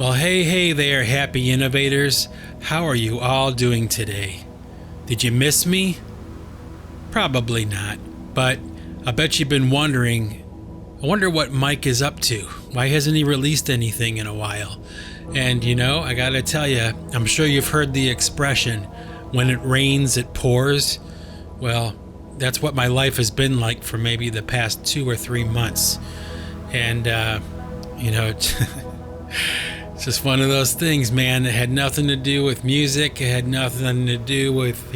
Well, hey there, happy innovators. How are you all doing today? Did you miss me? Probably not, but I bet you've been wondering, I wonder what Mike is up to. Why hasn't he released anything in a while? And I gotta tell you, I'm sure you've heard the expression, when it rains, it pours. Well, that's what my life has been like for maybe the past 2 or 3 months. And, it's just one of those things, man. It had nothing to do with music. It had nothing to do with,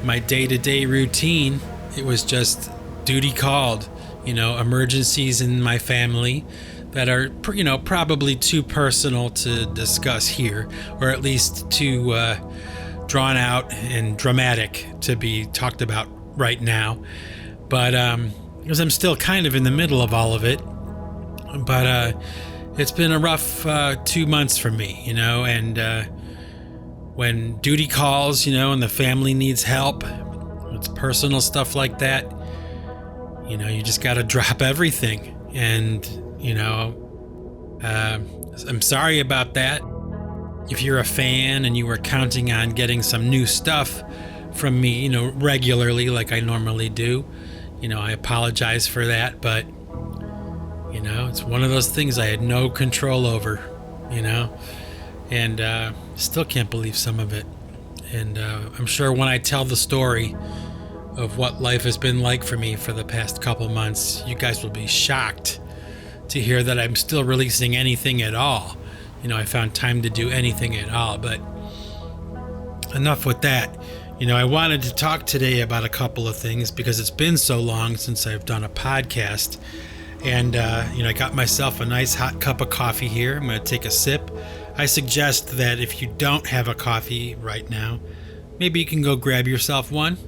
my day-to-day routine. It was just duty called, emergencies in my family that are, probably too personal to discuss here, or at least too drawn out and dramatic to be talked about right now. But because I'm still kind of in the middle of all of it. But it's been a rough 2 months for me, and when duty calls, and the family needs help, it's personal stuff like that, you just got to drop everything. And, I'm sorry about that. If you're a fan and you were counting on getting some new stuff from me, regularly like I normally do, I apologize for that, but it's one of those things I had no control over, and still can't believe some of it. And I'm sure when I tell the story of what life has been like for me for the past couple months, you guys will be shocked to hear that I'm still releasing anything at all. I found time to do anything at all, but enough with that. I wanted to talk today about a couple of things because it's been so long since I've done a podcast. And, I got myself a nice hot cup of coffee here. I'm going to take a sip. I suggest that if you don't have a coffee right now, maybe you can go grab yourself one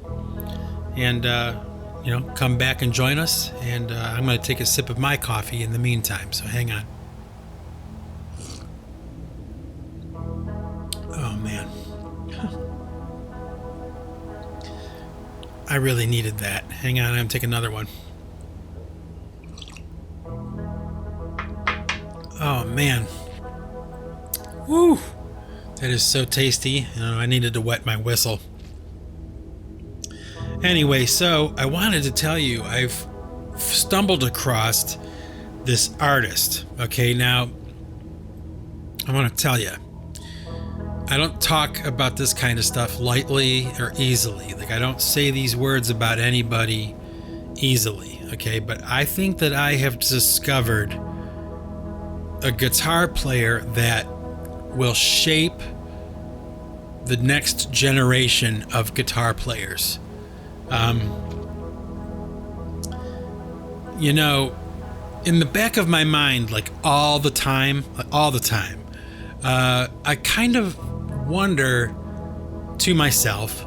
and, come back and join us. And I'm going to take a sip of my coffee in the meantime. So hang on. Oh, man. I really needed that. Hang on. I'm going to take another one. Oh, man. Woo! That is so tasty. I needed to wet my whistle. Anyway, so I wanted to tell you, I've stumbled across this artist. Okay, now, I want to tell you, I don't talk about this kind of stuff lightly or easily. Like, I don't say these words about anybody easily, okay? But I think that I have discovered a guitar player that will shape the next generation of guitar players. In the back of my mind, like all the time, I kind of wonder to myself,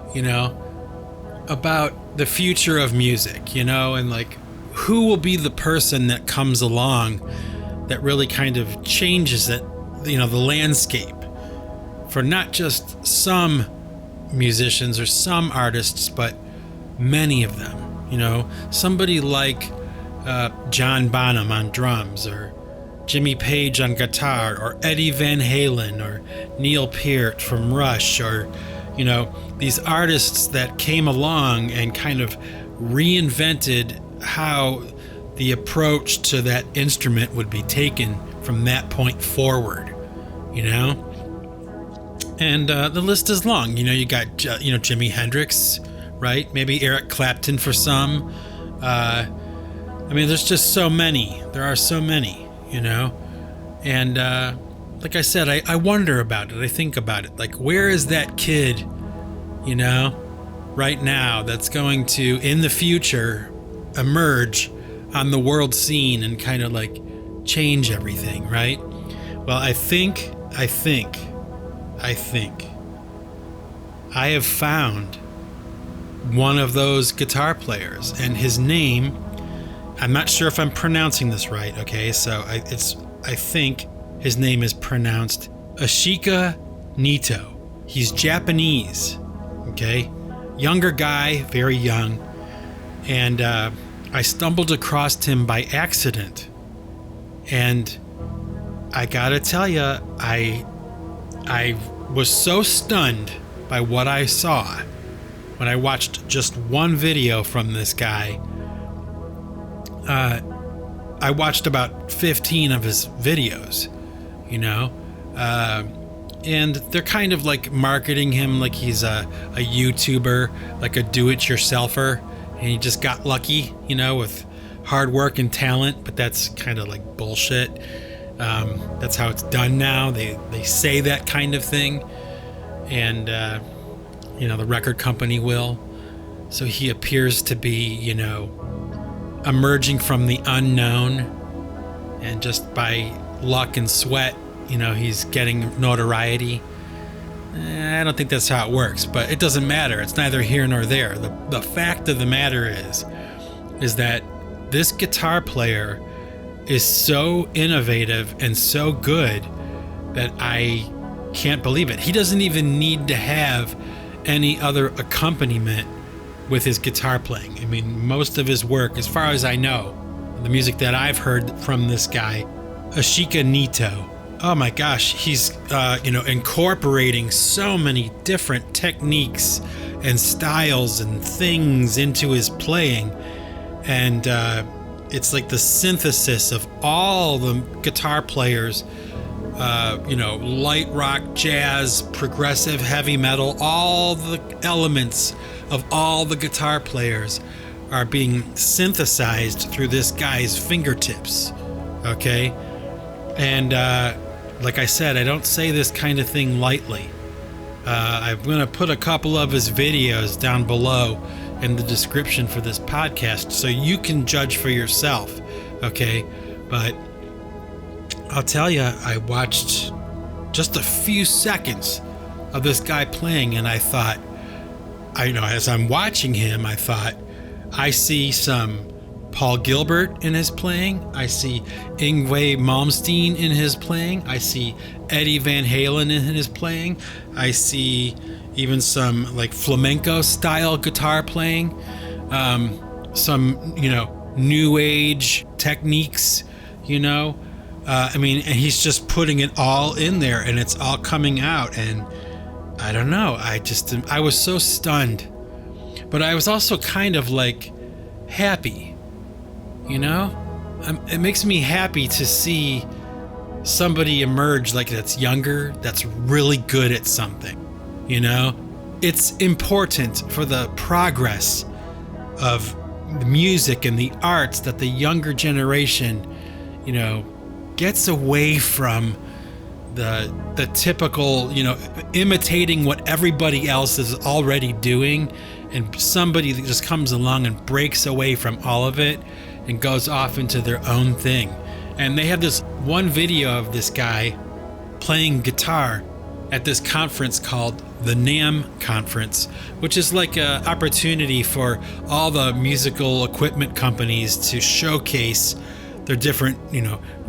about the future of music, and like who will be the person that comes along that really kind of changes it, the landscape for not just some musicians or some artists, but many of them. Somebody like John Bonham on drums, or Jimmy Page on guitar, or Eddie Van Halen, or Neil Peart from Rush, or these artists that came along and kind of reinvented how the approach to that instrument would be taken from that point forward, and the list is long. You got Jimi Hendrix, right? Maybe Eric Clapton for some. There's just so many. There are so many, and like I said, I wonder about it. I think about it, like, where is that kid, right now that's going to in the future emerge on the world scene and kind of like change everything, right? Well, I think I have found one of those guitar players, and his name, I'm not sure if I'm pronouncing this right, okay? So I think his name is pronounced Ichika Nito. He's Japanese, okay? Younger guy, very young, and I stumbled across him by accident, and I gotta tell you, I was so stunned by what I saw when I watched just one video from this guy. I watched about 15 of his videos, and they're kind of like marketing him like he's a YouTuber, like a do-it-yourselfer, and he just got lucky, with hard work and talent, but that's kind of like bullshit. That's how it's done now. They say that kind of thing, and the record company will. So he appears to be, emerging from the unknown, and just by luck and sweat, he's getting notoriety. I don't think that's how it works, but it doesn't matter. It's neither here nor there. The fact of the matter is that this guitar player is so innovative and so good that I can't believe it. He doesn't even need to have any other accompaniment with his guitar playing. I mean, most of his work, as far as I know, the music that I've heard from this guy, Ichika Nito, oh my gosh, he's incorporating so many different techniques and styles and things into his playing, and it's like the synthesis of all the guitar players, light rock, jazz, progressive, heavy metal, all the elements of all the guitar players are being synthesized through this guy's fingertips. Okay? And like I said, I don't say this kind of thing lightly. I'm going to put a couple of his videos down below in the description for this podcast so you can judge for yourself. Okay? But I'll tell you, I watched just a few seconds of this guy playing, and I thought, as I'm watching him, I thought, I see some Paul Gilbert in his playing. I see Yngwie Malmsteen in his playing. I see Eddie Van Halen in his playing. I see even some like flamenco style guitar playing. Some, new age techniques, and he's just putting it all in there, and it's all coming out, and I don't know, I was so stunned, but I was also kind of like happy, it makes me happy to see somebody emerge like that's younger, that's really good at something, it's important for the progress of the music and the arts that the younger generation, gets away from the typical, imitating what everybody else is already doing, and somebody that just comes along and breaks away from all of it and goes off into their own thing. And they have this one video of this guy playing guitar at this conference called the NAMM conference, which is like an opportunity for all the musical equipment companies to showcase their different,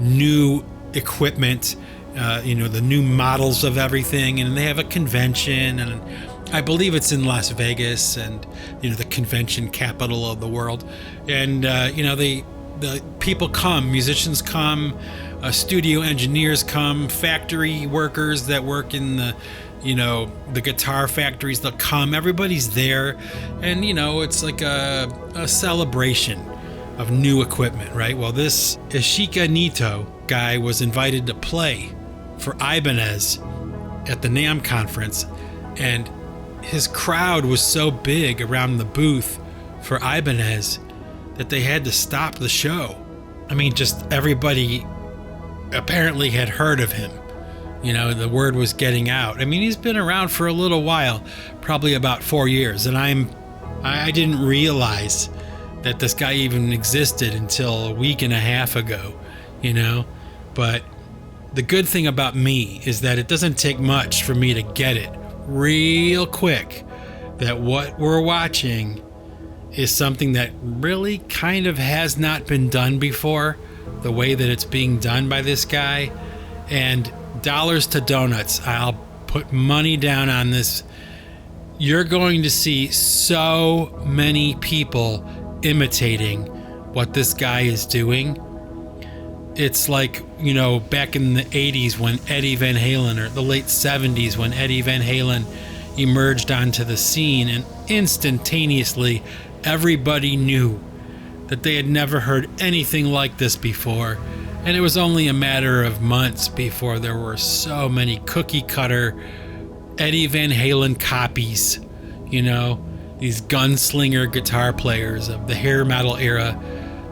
new equipment, the new models of everything. And they have a convention, and I believe it's in Las Vegas, and, the convention capital of the world. And, the people come, musicians come, studio engineers come, factory workers that work in the guitar factories, they'll come, everybody's there, and it's like a celebration of new equipment, right? Well, this Ichika Nito guy was invited to play for Ibanez at the NAMM conference, and his crowd was so big around the booth for Ibanez that they had to stop the show. Just everybody apparently had heard of him. The word was getting out. He's been around for a little while, probably about 4 years, and I didn't realize that this guy even existed until a week and a half ago, But the good thing about me is that it doesn't take much for me to get it real quick that what we're watching is something that really kind of has not been done before, the way that it's being done by this guy. And dollars to donuts, I'll put money down on this. You're going to see so many people imitating what this guy is doing. it's like, back in the 80s when Eddie Van Halen, or the late 70s when Eddie Van Halen emerged onto the scene, and instantaneously everybody knew that they had never heard anything like this before. And it was only a matter of months before there were so many cookie cutter Eddie Van Halen copies, these gunslinger guitar players of the hair metal era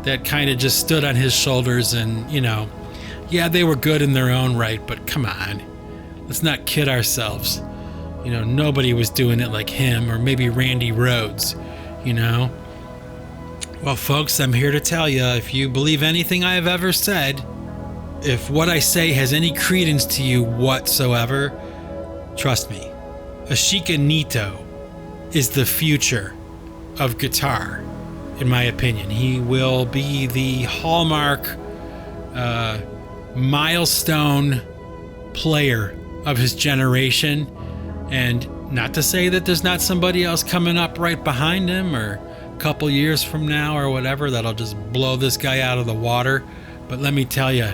that kind of just stood on his shoulders and, they were good in their own right, but come on, let's not kid ourselves. Nobody was doing it like him, or maybe Randy Rhoads, Well, folks, I'm here to tell you, if you believe anything I have ever said, if what I say has any credence to you whatsoever, trust me, Ichika Nito is the future of guitar, in my opinion. He will be the hallmark, milestone player of his generation. And not to say that there's not somebody else coming up right behind him, or a couple years from now or whatever, that'll just blow this guy out of the water. But let me tell you,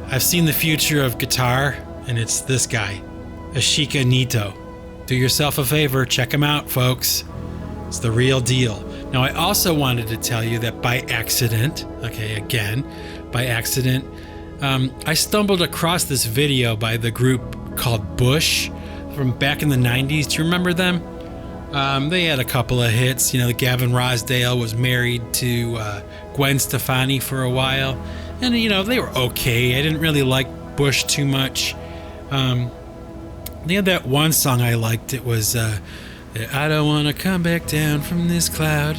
I've seen the future of guitar, and it's this guy, Ichika Nito. Do yourself a favor, check him out, folks. It's the real deal. Now, I also wanted to tell you that by accident, I stumbled across this video by the group called Busch from back in the 90s. Do you remember them? They had a couple of hits. Gavin Rossdale was married to Gwen Stefani for a while. And, they were okay. I didn't really like Busch too much. They had that one song I liked. It was, I don't want to come back down from this cloud,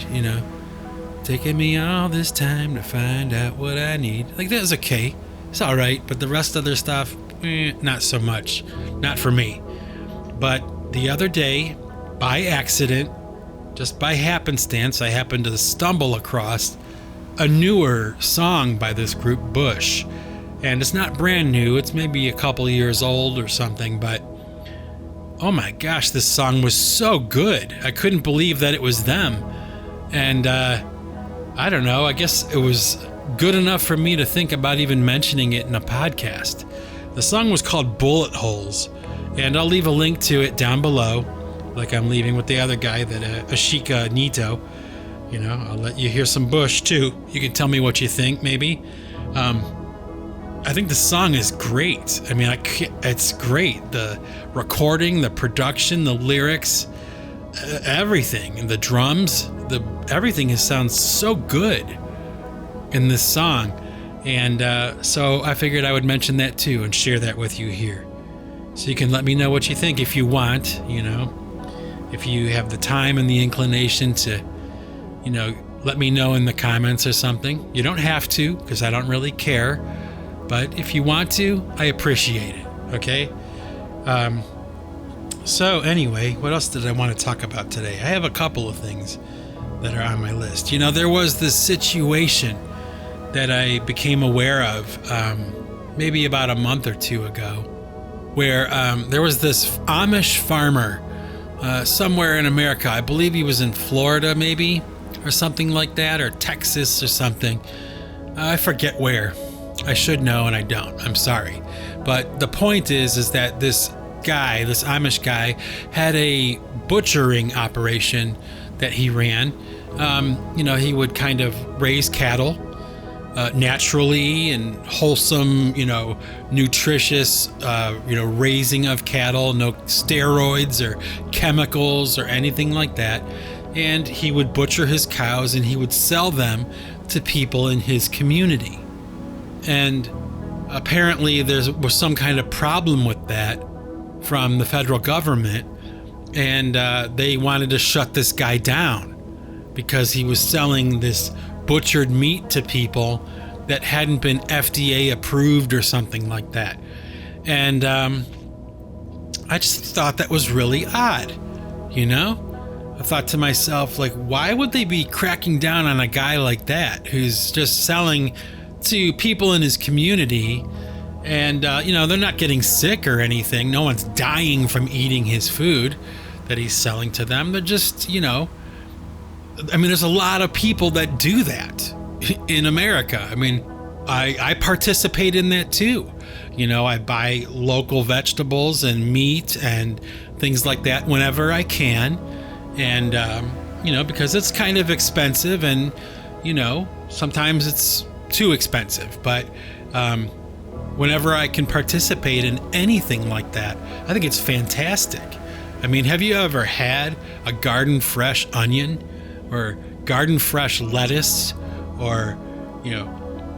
taking me all this time to find out what I need. Like, that was okay. It's all right, but the rest of their stuff, not so much. Not for me. But the other day, by accident, just by happenstance, I happened to stumble across a newer song by this group, Busch. And it's not brand new. It's maybe a couple years old or something, but oh my gosh, this song was so good. I couldn't believe that it was them. And I don't know, I guess it was good enough for me to think about even mentioning it in a podcast. The song was called Bullet Holes, and I'll leave a link to it down below, like I'm leaving with the other guy, that Ichika Nito. I'll let you hear some Busch too. You can tell me what you think, maybe. I think the song is great. I mean, it's great. The recording, the production, the lyrics, everything, and the drums, everything sounds so good in this song. And so I figured I would mention that too and share that with you here. So you can let me know what you think if you want, if you have the time and the inclination to, let me know in the comments or something. You don't have to, because I don't really care. But if you want to, I appreciate it, okay? So anyway, what else did I want to talk about today? I have a couple of things that are on my list. There was this situation that I became aware of maybe about a month or two ago, where there was this Amish farmer somewhere in America. I believe he was in Florida maybe, or something like that, or Texas or something. I forget where. I should know and I don't. I'm sorry. But the point is that this Amish guy, had a butchering operation that he ran. He would kind of raise cattle naturally and wholesome, nutritious, raising of cattle, no steroids or chemicals or anything like that. And he would butcher his cows and he would sell them to people in his community. And apparently there was some kind of problem with that from the federal government, and they wanted to shut this guy down because he was selling this butchered meat to people that hadn't been FDA approved or something like that. And I just thought that was really odd, I thought to myself, like, why would they be cracking down on a guy like that who's just selling to people in his community, and they're not getting sick or anything. No one's dying from eating his food that he's selling to them. They're just, there's a lot of people that do that in America. I mean, I participate in that too. I buy local vegetables and meat and things like that whenever I can. And, because it's kind of expensive and, sometimes it's too expensive. But whenever I can participate in anything like that, I think it's fantastic. I mean, have you ever had a garden fresh onion or garden fresh lettuce or,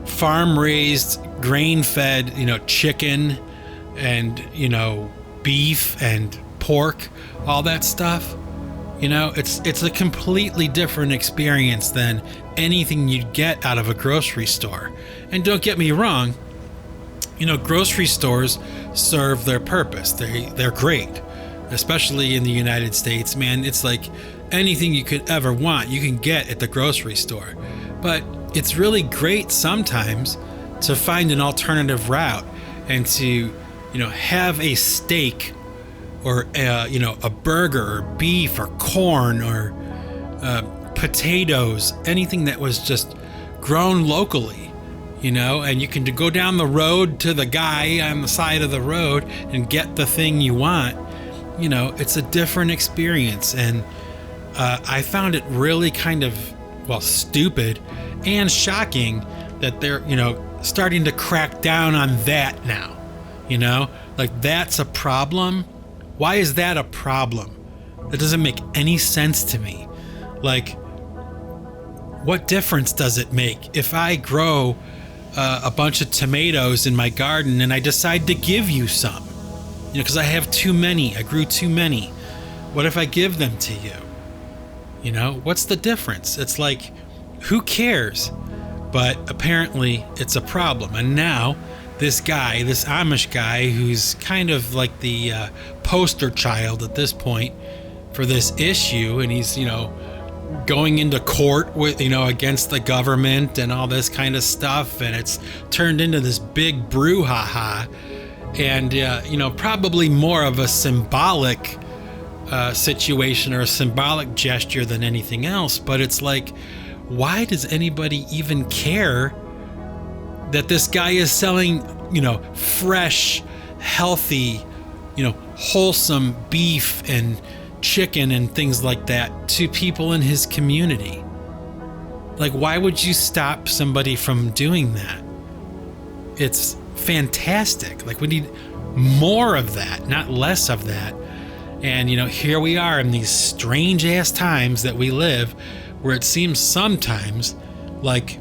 farm raised, grain fed, chicken and, beef and pork, all that stuff? It's a completely different experience than anything you'd get out of a grocery store. And don't get me wrong, grocery stores serve their purpose. They're great, especially in the United States, man. It's like anything you could ever want, you can get at the grocery store. But it's really great sometimes to find an alternative route and to, have a steak or, a burger or beef or corn or potatoes, anything that was just grown locally, and you can go down the road to the guy on the side of the road and get the thing you want. It's a different experience. And I found it really kind of, stupid and shocking that they're, starting to crack down on that now. Like, that's a problem. Why is that a problem? That doesn't make any sense to me. Like, what difference does it make if I grow a bunch of tomatoes in my garden and I decide to give you some? Because I have too many. I grew too many. What if I give them to you? What's the difference? It's like, who cares? But apparently it's a problem. And now this guy, this Amish guy, who's kind of like the poster child at this point for this issue, and he's, going into court with, against the government and all this kind of stuff, and it's turned into this big brouhaha, and probably more of a symbolic situation or a symbolic gesture than anything else. But it's like, why does anybody even care that this guy is selling, fresh, healthy, wholesome beef and chicken and things like that to people in his community? Like, why would you stop somebody from doing that? It's fantastic. Like, we need more of that, not less of that. And, here we are in these strange ass times that we live, where it seems sometimes like,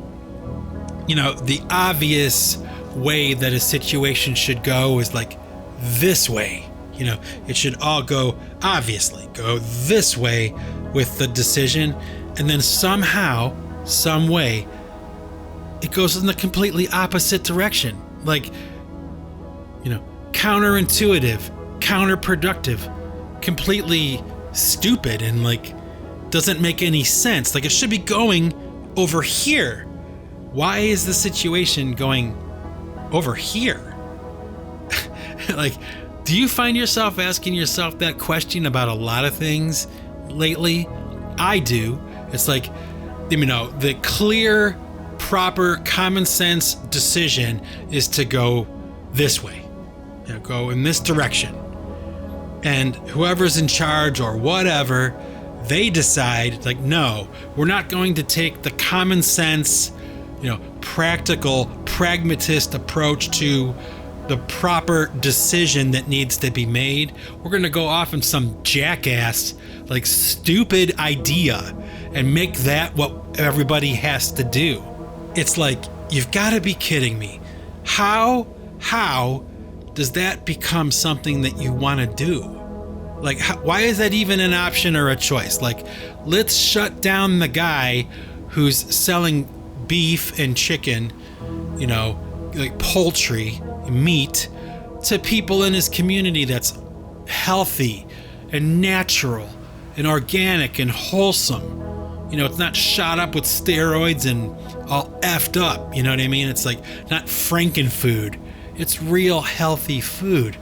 the obvious way that a situation should go is like this way. It should all go this way with the decision. And then somehow, some way, it goes in the completely opposite direction. Like, counterintuitive, counterproductive, completely stupid, and like doesn't make any sense. Like, it should be going over here. Why is the situation going over here? Like, do you find yourself asking yourself that question about a lot of things lately? I do. It's like, the clear, proper, common sense decision is to go this way. Go in this direction. And whoever's in charge or whatever, they decide, like, no, we're not going to take the common sense, practical, pragmatist approach to the proper decision that needs to be made. We're going to go off in some jackass, like, stupid idea and make that what everybody has to do. It's like, you've got to be kidding me. How does that become something that you want to do? Like, why is that even an option or a choice? Like, let's shut down the guy who's selling beef and chicken, like poultry, meat, to people in his community that's healthy and natural and organic and wholesome. It's not shot up with steroids and all effed up. You know what I mean? It's like not Frankenfood. It's real healthy food.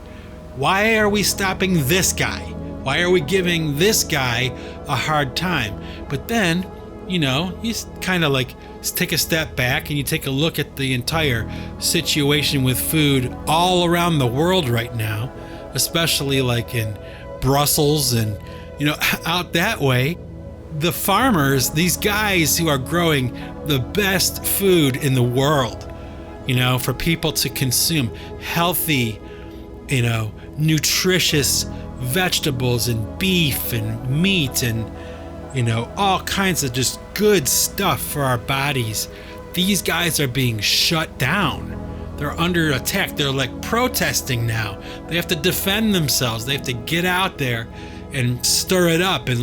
Why are we stopping this guy? Why are we giving this guy a hard time? But then, you kind of like take a step back and you take a look at the entire situation with food all around the world right now, especially like in Brussels and, out that way. The farmers, these guys who are growing the best food in the world, for people to consume, healthy, nutritious vegetables and beef and meat and, all kinds of just good stuff for our bodies. These guys are being shut down. They're under attack. They're like protesting now. They have to defend themselves. They have to get out there and stir it up. And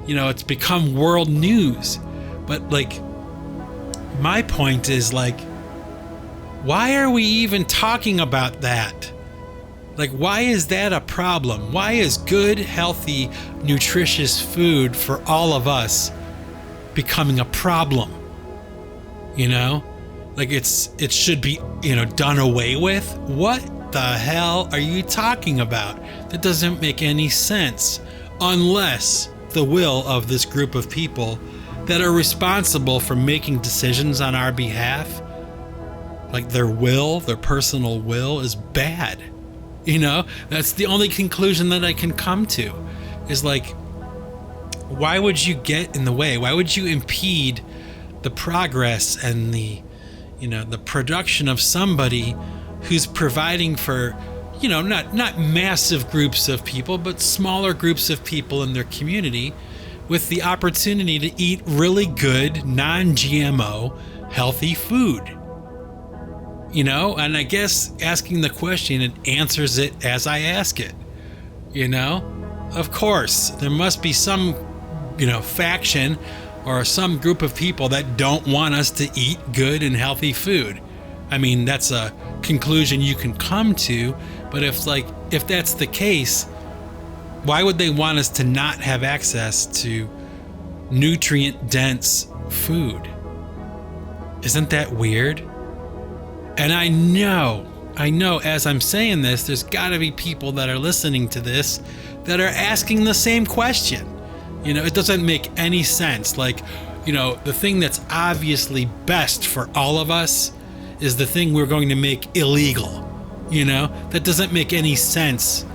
it's become world news. But my point is why are we even talking about that? Why is that a problem? Why is good, healthy, nutritious food for all of us becoming a problem? It should be, done away with? What the hell are you talking about? That doesn't make any sense unless the will of this group of people that are responsible for making decisions on our behalf, their personal will is bad. That's the only conclusion that I can come to is why would you get in the way? Why would you impede the progress and the production of somebody who's providing for, not massive groups of people, but smaller groups of people in their community with the opportunity to eat really good, non-GMO, healthy food? And I guess asking the question, it answers it as I ask it. Of course, there must be some, faction or some group of people that don't want us to eat good and healthy food. I mean, that's a conclusion you can come to, but if that's the case, why would they want us to not have access to nutrient-dense food? Isn't that weird? And I know as I'm saying this, there's got to be people that are listening to this that are asking the same question. It doesn't make any sense. The thing that's obviously best for all of us is the thing we're going to make illegal. That doesn't make any sense.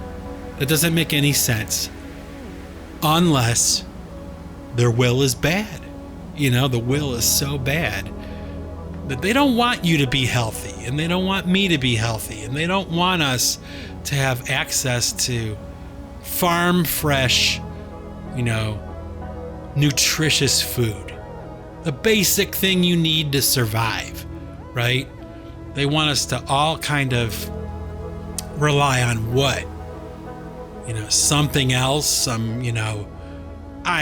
That doesn't make any sense unless their will is bad. The will is so bad that they don't want you to be healthy, and they don't want me to be healthy, and they don't want us to have access to farm fresh, nutritious food. The basic thing you need to survive, right? They want us to all kind of rely on what? Something else, I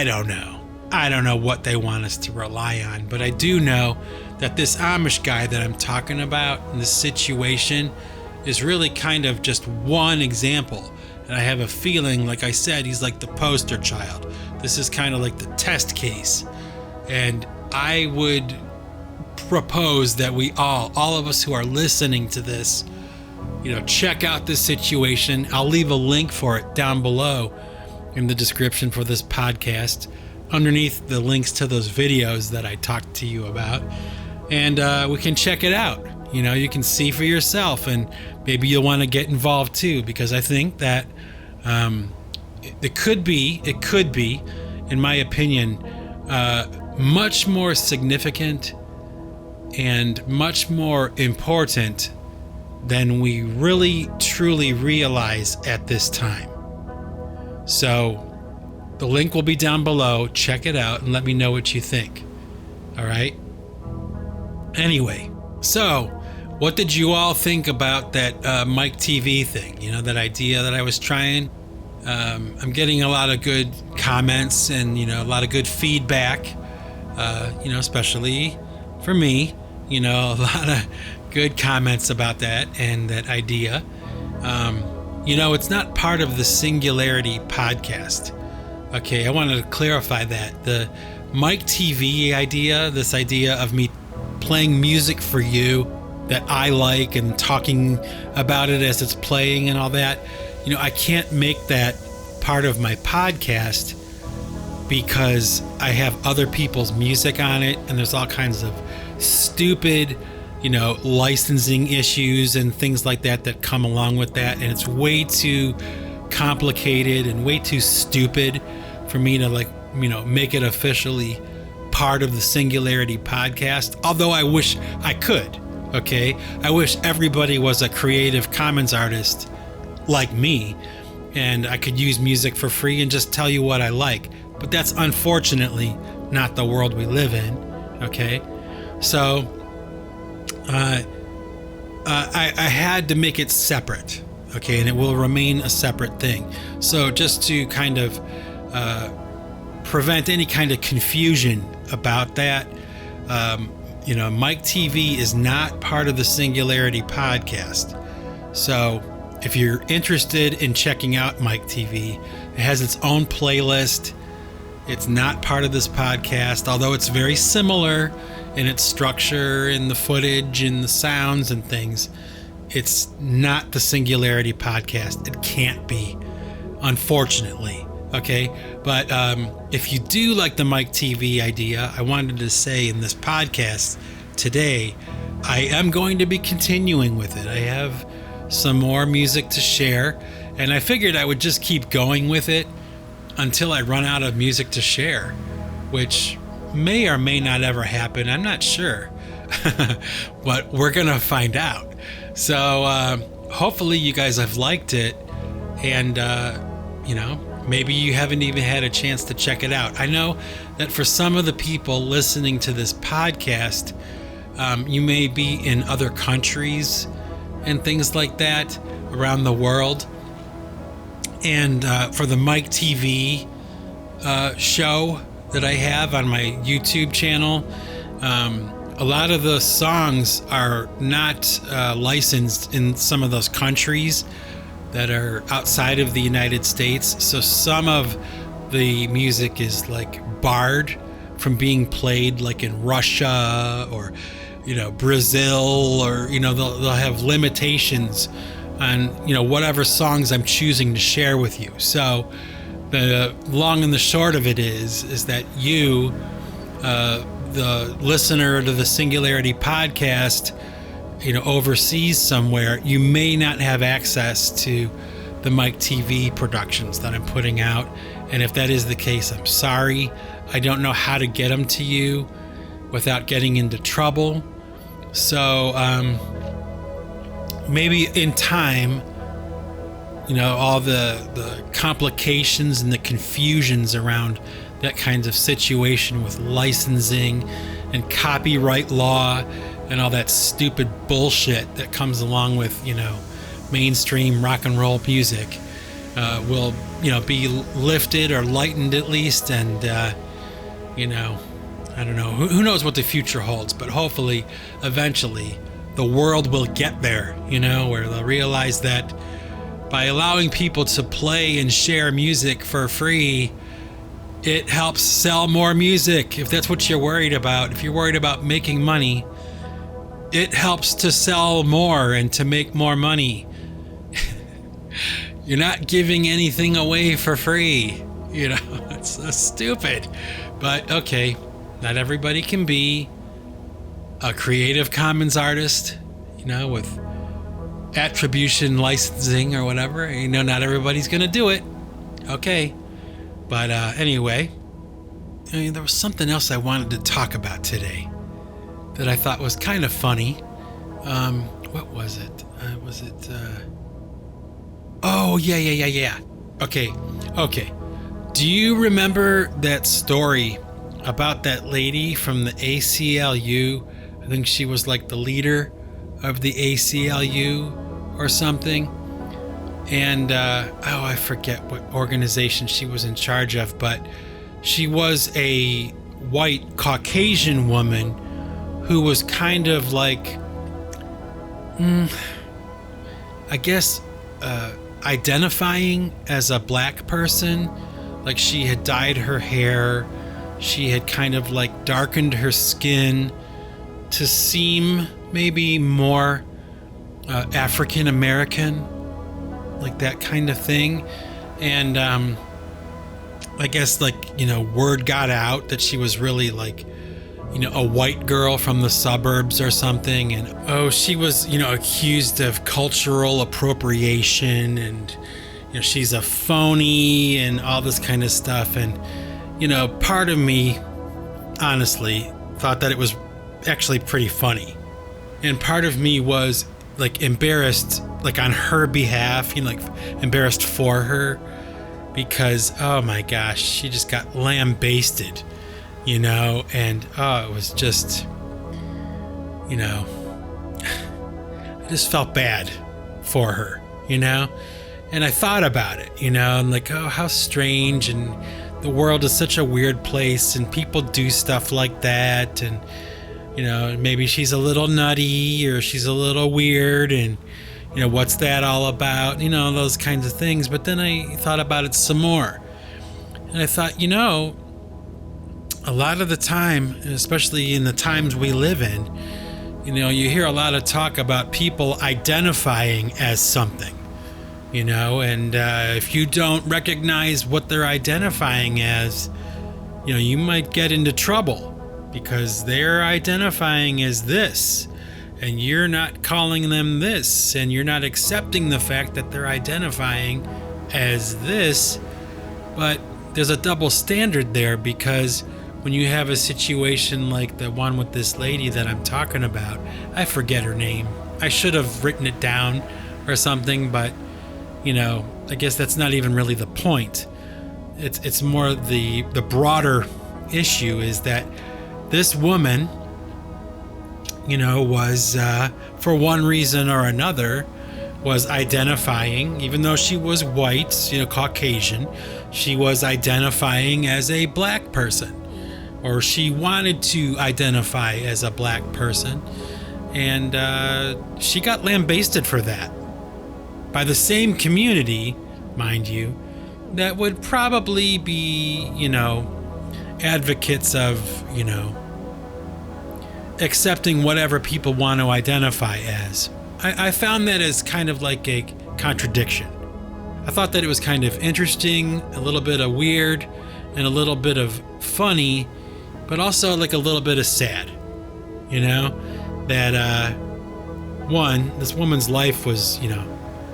don't know. I don't know what they want us to rely on, but I do know that this Amish guy that I'm talking about in this situation is really kind of just one example. And I have a feeling, like I said, he's like the poster child. This is kind of like the test case. And I would propose that we all of us who are listening to this, check out this situation. I'll leave a link for it down below in the description for this podcast, underneath the links to those videos that I talked to you about. And we can check it out. You can see for yourself, and maybe you'll want to get involved too, because I think that it could be, in my opinion, much more significant and much more important than we really truly realize at this time. So the link will be down below. Check it out and let me know what you think. All right? Anyway, so what did you all think about that Mike TV thing? That idea that I was trying? I'm getting a lot of good comments and, a lot of good feedback, especially for me, a lot of good comments about that and that idea. It's not part of the Singularity Podcast. Okay, I wanted to clarify that. The Mike TV idea, this idea of me playing music for you that I like and talking about it as it's playing and all that, I can't make that part of my podcast because I have other people's music on it, and there's all kinds of stupid, licensing issues and things like that come along with that. And it's way too complicated and way too stupid for me to make it officially part of the Singularity Podcast. Although I wish I could, okay? I wish everybody was a Creative Commons artist like me, and I could use music for free and just tell you what I like. But that's unfortunately not the world we live in, okay? So I had to make it separate, okay? And it will remain a separate thing. So just to kind of prevent any kind of confusion about that, Mike TV is not part of the Singularity Podcast. So if you're interested in checking out Mike TV, it has its own playlist. It's not part of this podcast, although it's very similar in its structure and the footage and the sounds and things. It's not the Singularity Podcast. It can't be, unfortunately. Okay, but if you do like the Mike TV idea, I wanted to say in this podcast today, I am going to be continuing with it. I have some more music to share, and I figured I would just keep going with it until I run out of music to share, which may or may not ever happen. I'm not sure, but we're gonna find out. So hopefully you guys have liked it, and maybe you haven't even had a chance to check it out. I know that for some of the people listening to this podcast, you may be in other countries and things like that around the world. And for the Mike TV show that I have on my YouTube channel, a lot of the songs are not licensed in some of those countries that are outside of the United States. So some of the music is barred from being played in Russia or Brazil, or they'll have limitations on whatever songs I'm choosing to share with you. So the long and the short of it is that you, the listener to the Singularity Podcast, overseas somewhere, you may not have access to the Mike TV productions that I'm putting out. And if that is the case, I'm sorry. I don't know how to get them to you without getting into trouble. So maybe in time, all the complications and the confusions around that kind of situation with licensing and copyright law and all that stupid bullshit that comes along with, mainstream rock and roll music will, be lifted or lightened at least. And, I don't know, who knows what the future holds, but hopefully eventually the world will get there, where they'll realize that by allowing people to play and share music for free, it helps sell more music. If that's what you're worried about, if you're worried about making money, it helps to sell more and to make more money. You're not giving anything away for free. It's so stupid. But okay, not everybody can be a Creative Commons artist, with attribution licensing or whatever. Not everybody's going to do it. Okay. But anyway, there was something else I wanted to talk about today that I thought was kind of funny. What was it? Oh, yeah. Okay. Do you remember that story about that lady from the ACLU? I think she was the leader of the ACLU or something. And, I forget what organization she was in charge of, but she was a white Caucasian woman who was kind of identifying as a black person. She had dyed her hair. She had kind of darkened her skin to seem maybe more African American, that kind of thing. And I guess, like, word got out that she was really like, a white girl from the suburbs or something. And, she was, accused of cultural appropriation, and, she's a phony and all this kind of stuff. And, part of me, honestly, thought that it was actually pretty funny. And part of me was like embarrassed, like on her behalf, like embarrassed for her, because, oh my gosh, she just got lambasted, and it was just, I just felt bad for her, and I thought about it, and like, oh, how strange, and the world is such a weird place, and people do stuff like that, and maybe she's a little nutty, or she's a little weird, and what's that all about, those kinds of things. But then I thought about it some more, and I thought, a lot of the time, especially in the times we live in, you hear a lot of talk about people identifying as something, and if you don't recognize what they're identifying as, you might get into trouble because they're identifying as this, and you're not calling them this, and you're not accepting the fact that they're identifying as this. But there's a double standard there, because when you have a situation like the one with this lady that I'm talking about, I forget her name. I should have written it down or something, but I guess that's not even really the point. It's more the broader issue is that this woman, was, for one reason or another, was identifying, even though she was white, Caucasian, she was identifying as a black person, or she wanted to identify as a black person, and she got lambasted for that by the same community, mind you, that would probably be, advocates of, accepting whatever people want to identify as. I found that as kind of like a contradiction. I thought that it was kind of interesting, a little bit of weird, and a little bit of funny, but also like a little bit of sad. That one, this woman's life was,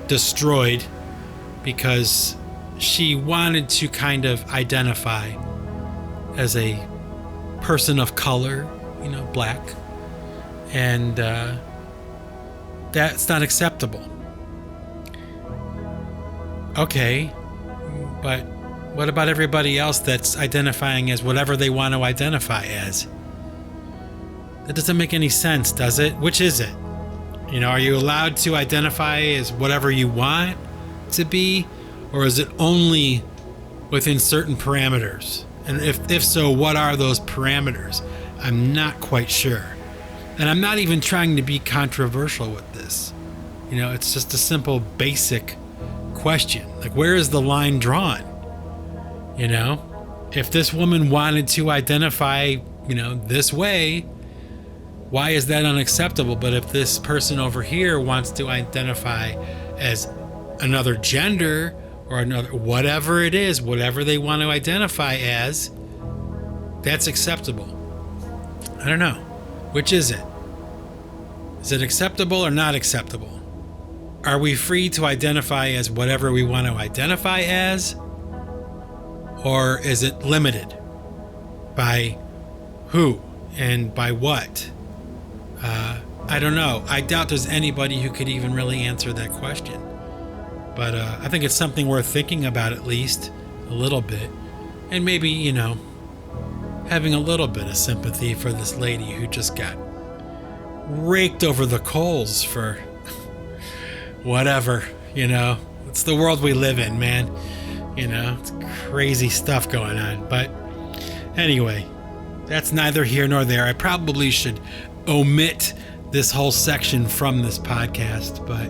destroyed because she wanted to kind of identify as a person of color, black, and that's not acceptable. Okay, but what about everybody else that's identifying as whatever they want to identify as? That doesn't make any sense, does it? Which is it? Are you allowed to identify as whatever you want to be, or is it only within certain parameters? And if so, what are those parameters? I'm not quite sure. And I'm not even trying to be controversial with this. It's just a simple, basic question. Like, where is the line drawn? If this woman wanted to identify, this way, why is that unacceptable? But if this person over here wants to identify as another gender or another, whatever it is, whatever they want to identify as, that's acceptable. I don't know. Which is it? Is it acceptable or not acceptable? Are we free to identify as whatever we want to identify as? Or is it limited by who and by what? I don't know. I doubt there's anybody who could even really answer that question. But I think it's something worth thinking about, at least a little bit. And maybe, having a little bit of sympathy for this lady who just got raked over the coals for whatever, It's the world we live in, man. It's crazy stuff going on. But anyway, that's neither here nor there. I probably should omit this whole section from this podcast, but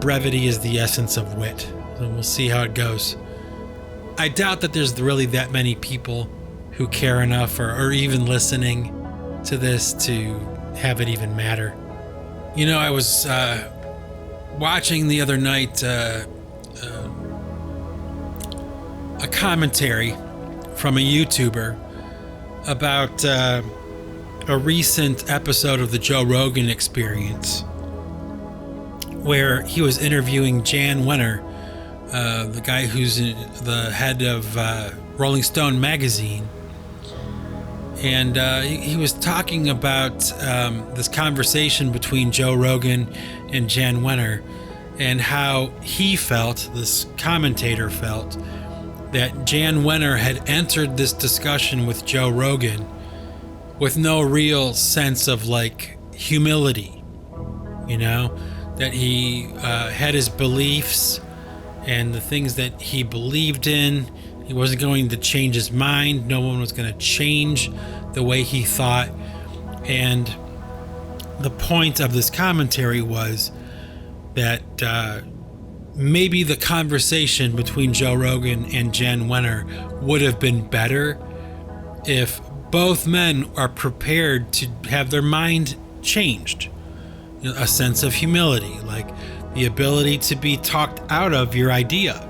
brevity is the essence of wit. So we'll see how it goes. I doubt that there's really that many people who care enough or even listening to this to have it even matter. I was a commentary from a YouTuber about a recent episode of the Joe Rogan Experience, where he was interviewing Jan Wenner, the guy who's the head of Rolling Stone magazine. And he was talking about this conversation between Joe Rogan and Jan Wenner, and how he felt, this commentator felt, that Jan Wenner had entered this discussion with Joe Rogan with no real sense of like humility, that he had his beliefs and the things that he believed in. He wasn't going to change his mind. No one was going to change the way he thought. And the point of this commentary was that maybe the conversation between Joe Rogan and Jan Wenner would have been better if both men are prepared to have their mind changed. A sense of humility, like the ability to be talked out of your idea,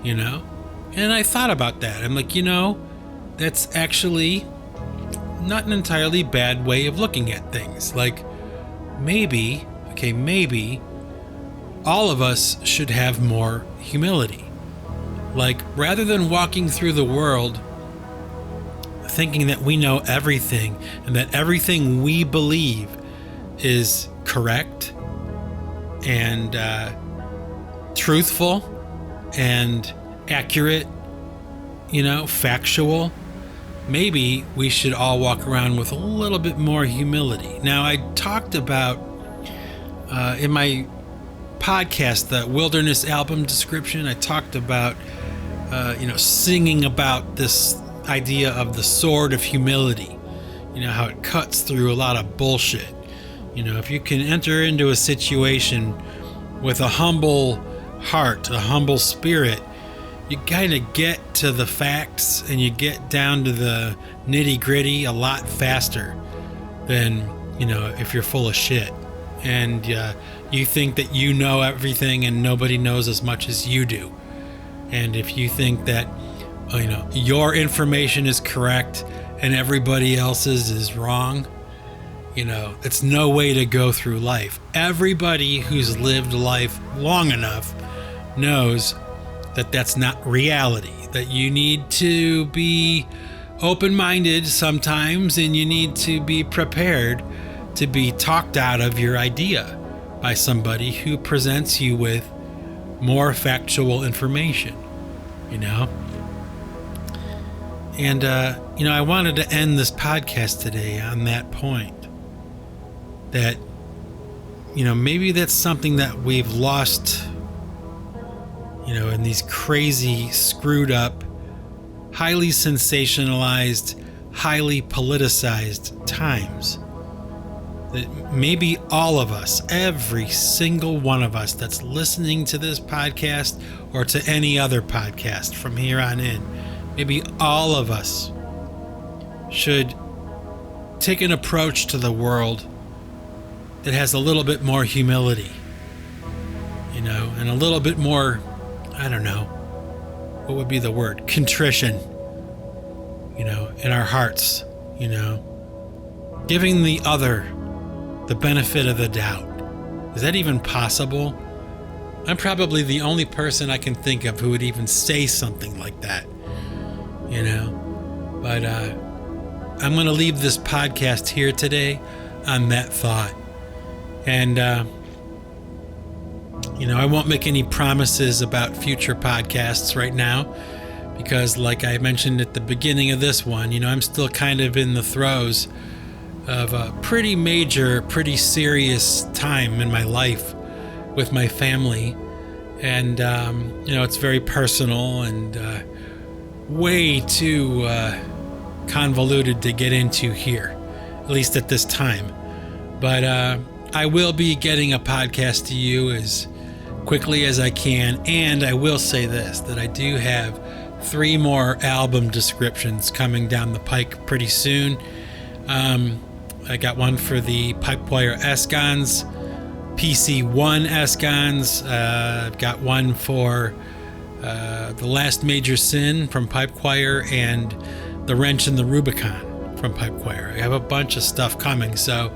And I thought about that. I'm like, that's actually not an entirely bad way of looking at things. Like, maybe all of us should have more humility. Like, rather than walking through the world thinking that we know everything and that everything we believe is correct and truthful and accurate, factual, maybe we should all walk around with a little bit more humility. Now, I talked about in my podcast, the Wilderness album description, I talked about, singing about this idea of the sword of humility, how it cuts through a lot of bullshit. If you can enter into a situation with a humble heart, a humble spirit, you kind of get to the facts and you get down to the nitty gritty a lot faster than, if you're full of shit and you think that you know everything and nobody knows as much as you do. And if you think that, your information is correct and everybody else's is wrong, it's no way to go through life. Everybody who's lived life long enough knows that that's not reality, that you need to be open-minded sometimes and you need to be prepared to be talked out of your idea by somebody who presents you with more factual information, And, I wanted to end this podcast today on that point. That, maybe that's something that we've lost, in these crazy, screwed up, highly sensationalized, highly politicized times. That maybe all of us, every single one of us that's listening to this podcast or to any other podcast from here on in, maybe all of us should take an approach to the world that has a little bit more humility, and a little bit more, I don't know, what would be the word? Contrition, in our hearts, giving the other the benefit of the doubt. Is that even possible? I'm probably the only person I can think of who would even say something like that, But I'm going to leave this podcast here today on that thought. And, I won't make any promises about future podcasts right now because, like I mentioned at the beginning of this one, I'm still kind of in the throes of a pretty major, pretty serious time in my life with my family. And, it's very personal and way too convoluted to get into here, at least at this time. But I will be getting a podcast to you as quickly as I can. And I will say this, that I do have 3 more album descriptions coming down the pike pretty soon. I got one for the Pipewire Escons, PC1 Escons. I've got one for The Last Major Sin from Pipe Choir, and The Wrench in the Rubicon from Pipe Choir. I have a bunch of stuff coming, so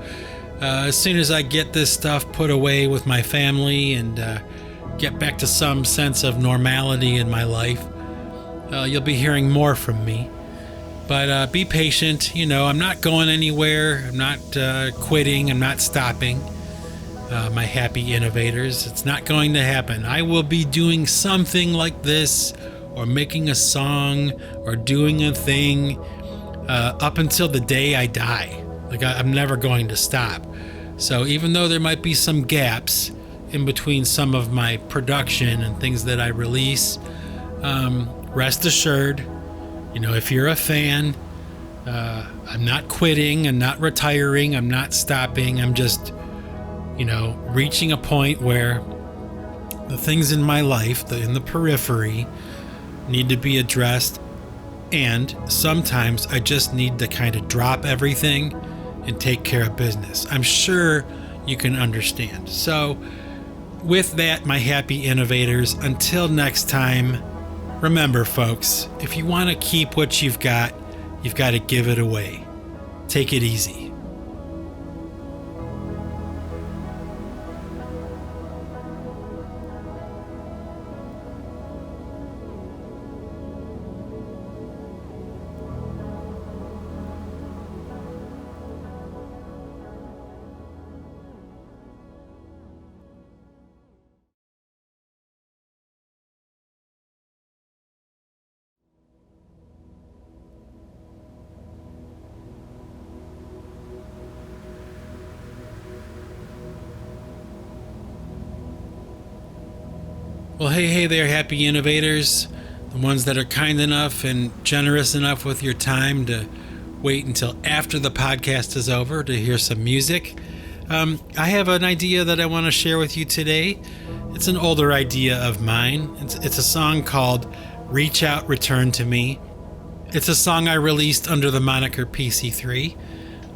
as soon as I get this stuff put away with my family and get back to some sense of normality in my life, you'll be hearing more from me. But be patient. I'm not going anywhere. I'm not quitting. I'm not stopping. My happy innovators. It's not going to happen. I will be doing something like this, or making a song, or doing a thing up until the day I die. I'm never going to stop. So even though there might be some gaps in between some of my production and things that I release, rest assured, if you're a fan, I'm not quitting, I'm not retiring, I'm not stopping. I'm just reaching a point where the things in my life, in the periphery, need to be addressed. And sometimes I just need to kind of drop everything and take care of business. I'm sure you can understand. So with that, my happy innovators, until next time, remember, folks, if you want to keep what you've got to give it away. Take it easy. Well, hey there, happy innovators, the ones that are kind enough and generous enough with your time to wait until after the podcast is over to hear some music. I have an idea that I want to share with you today. It's an older idea of mine. It's a song called Reach Out, Return to Me. It's a song I released under the moniker PC3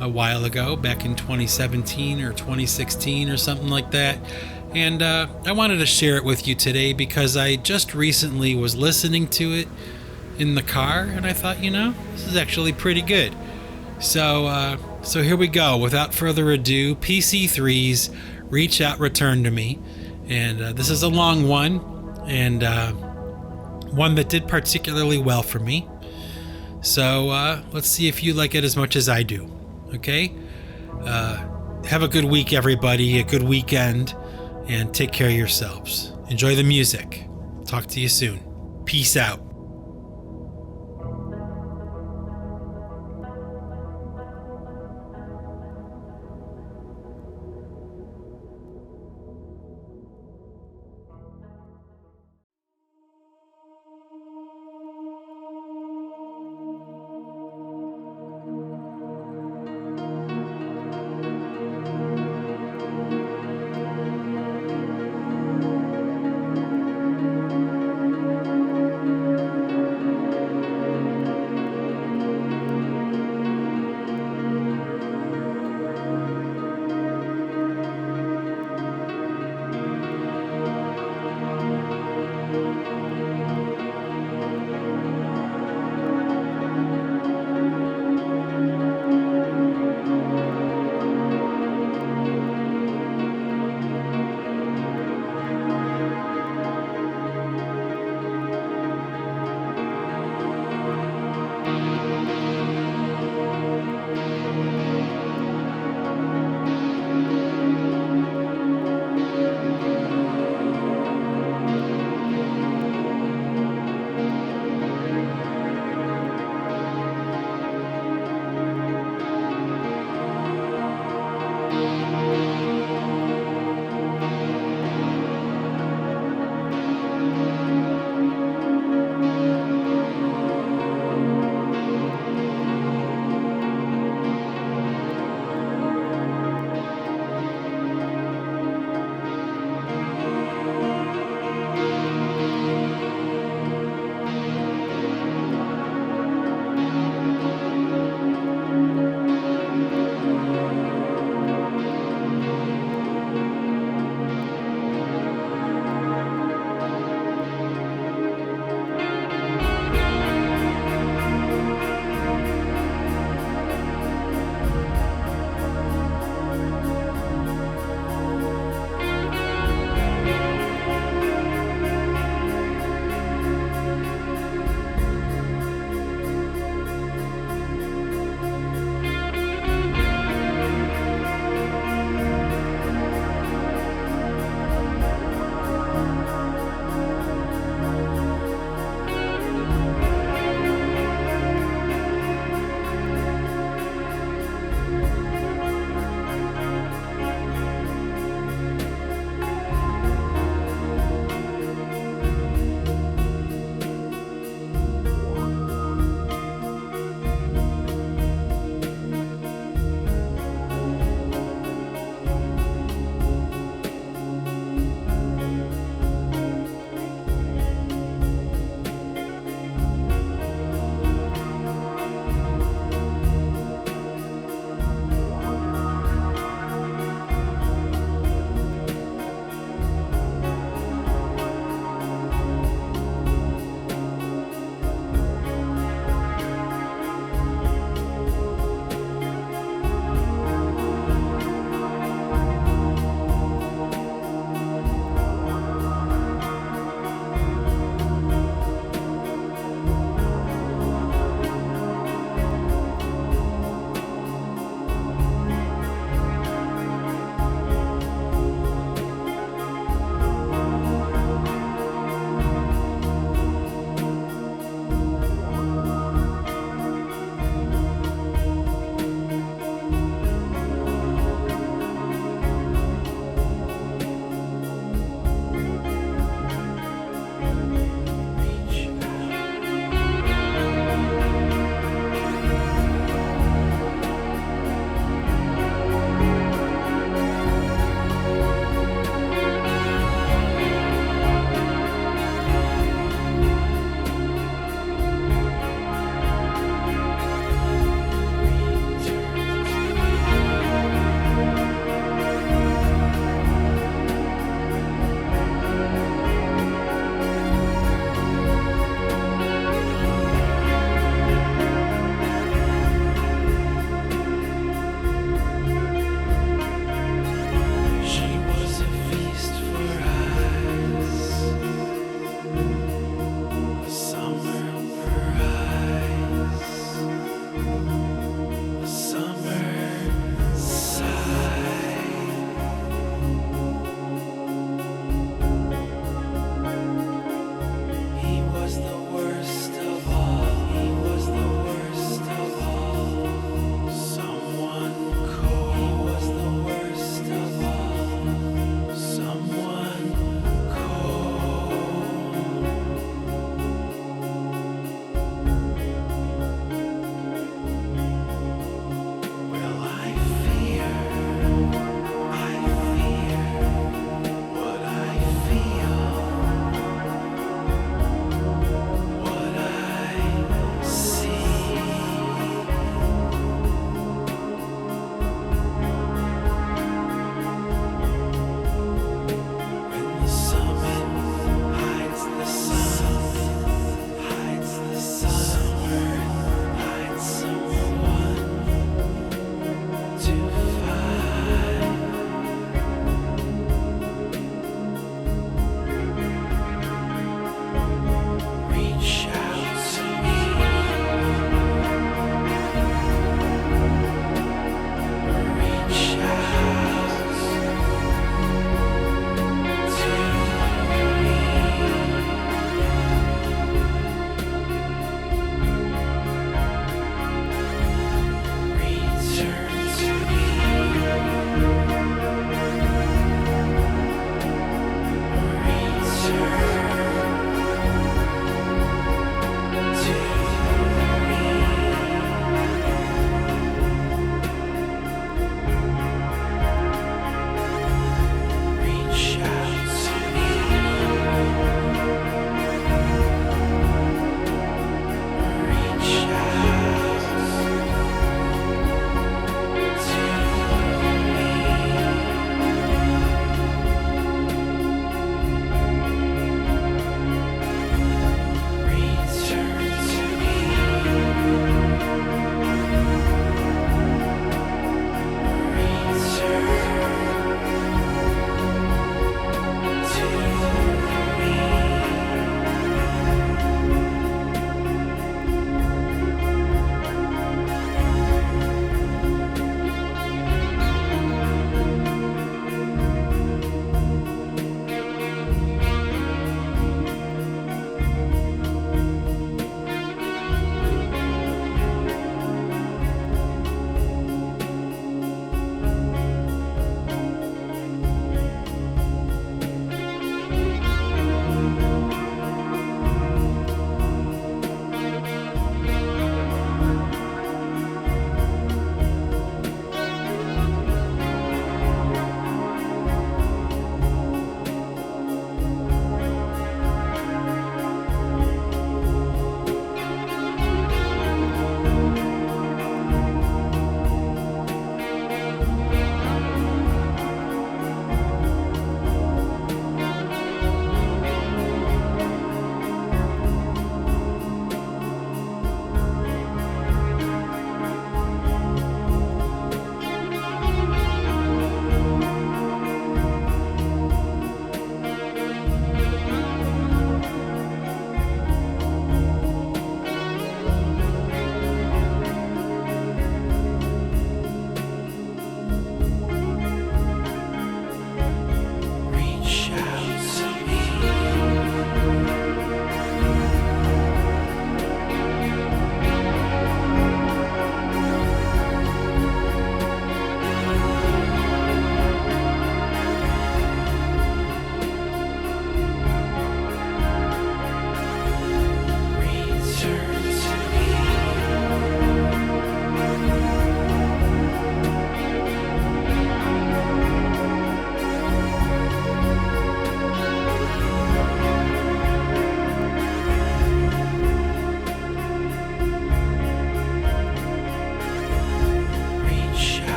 a while ago, back in 2017 or 2016 or something like that. And I wanted to share it with you today because I just recently was listening to it in the car, and I thought, this is actually pretty good. So here we go. Without further ado, PC3's Reach Out, Return to Me. And this is a long one, and one that did particularly well for me. So let's see if you like it as much as I do. Okay? Have a good week, everybody. A good weekend. And take care of yourselves. Enjoy the music. Talk to you soon. Peace out.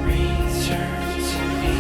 Return to me.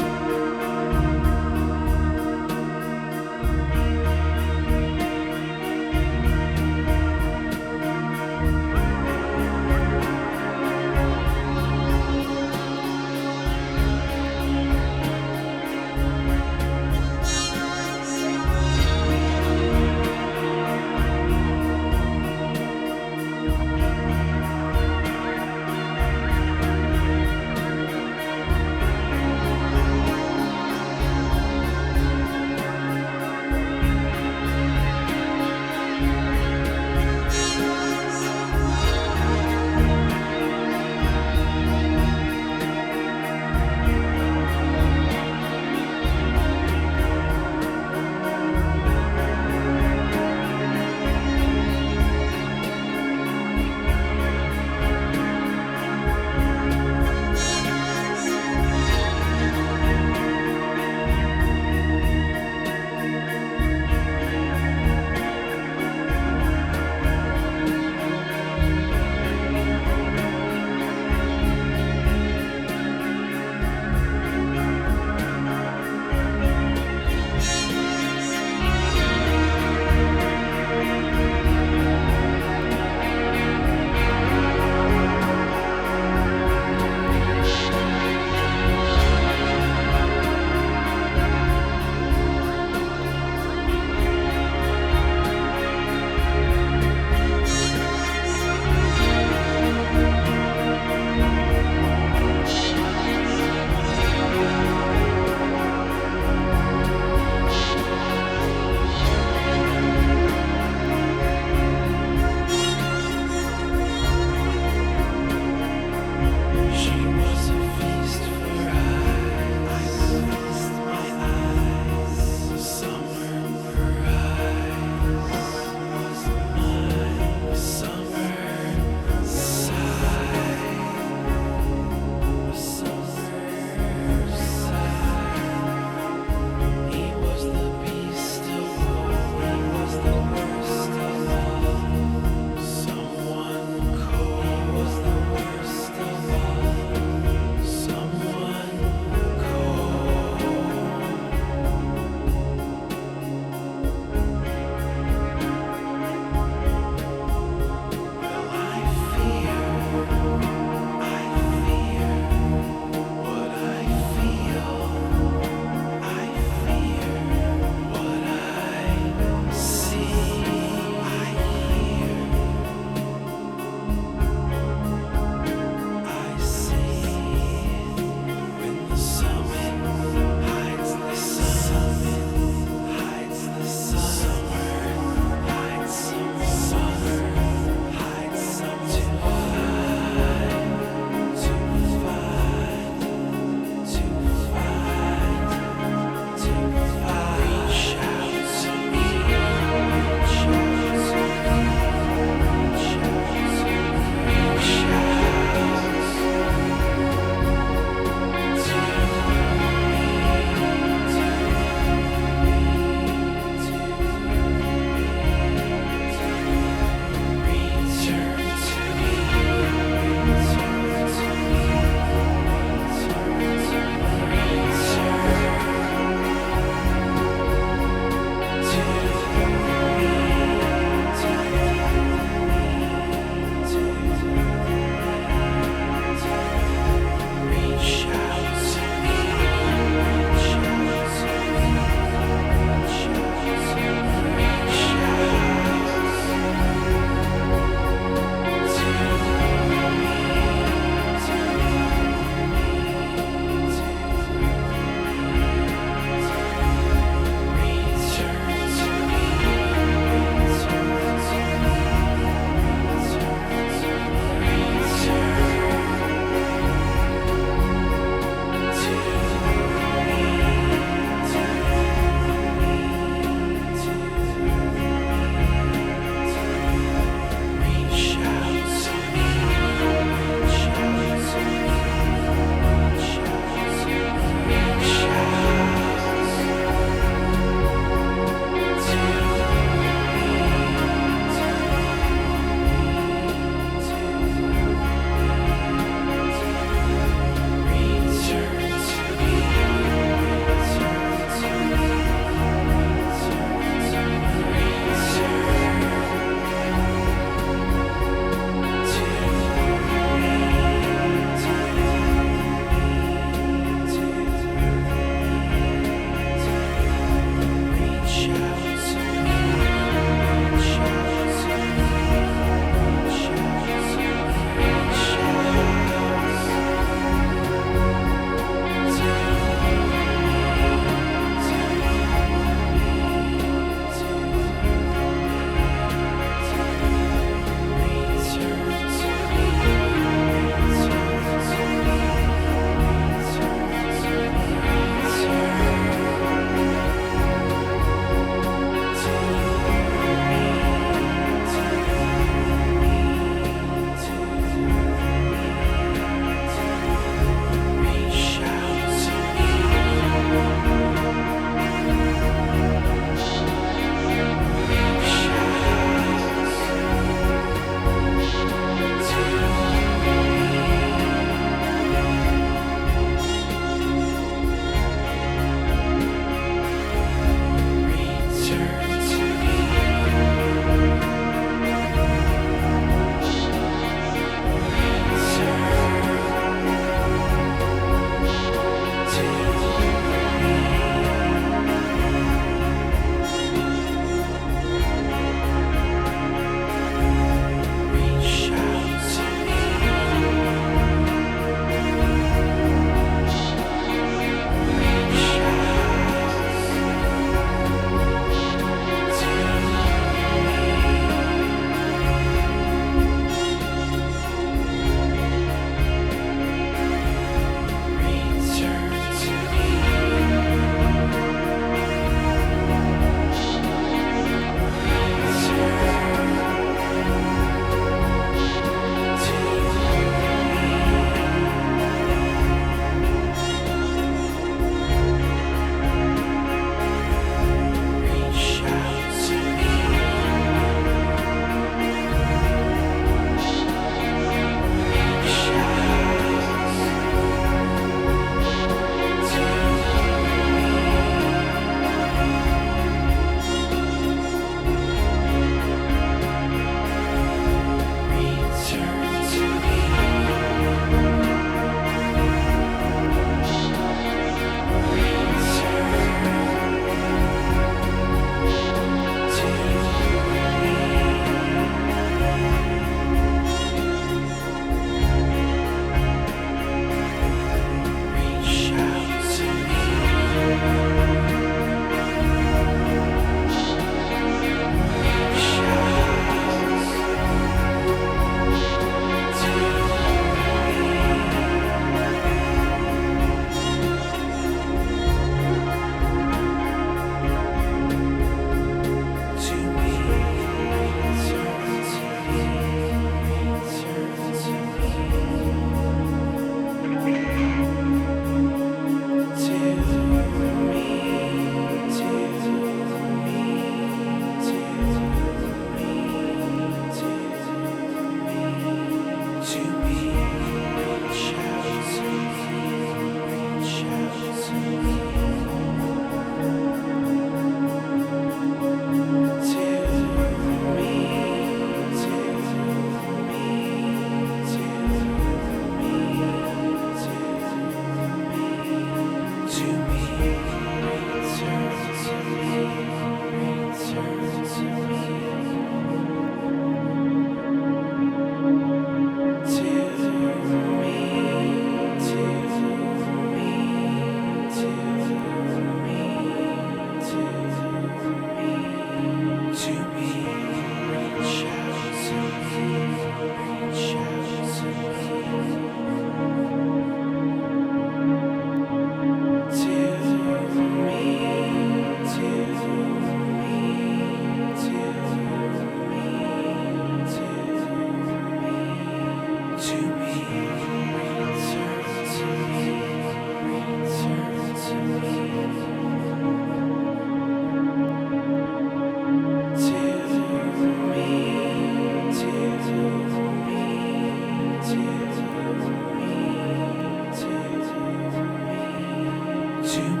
to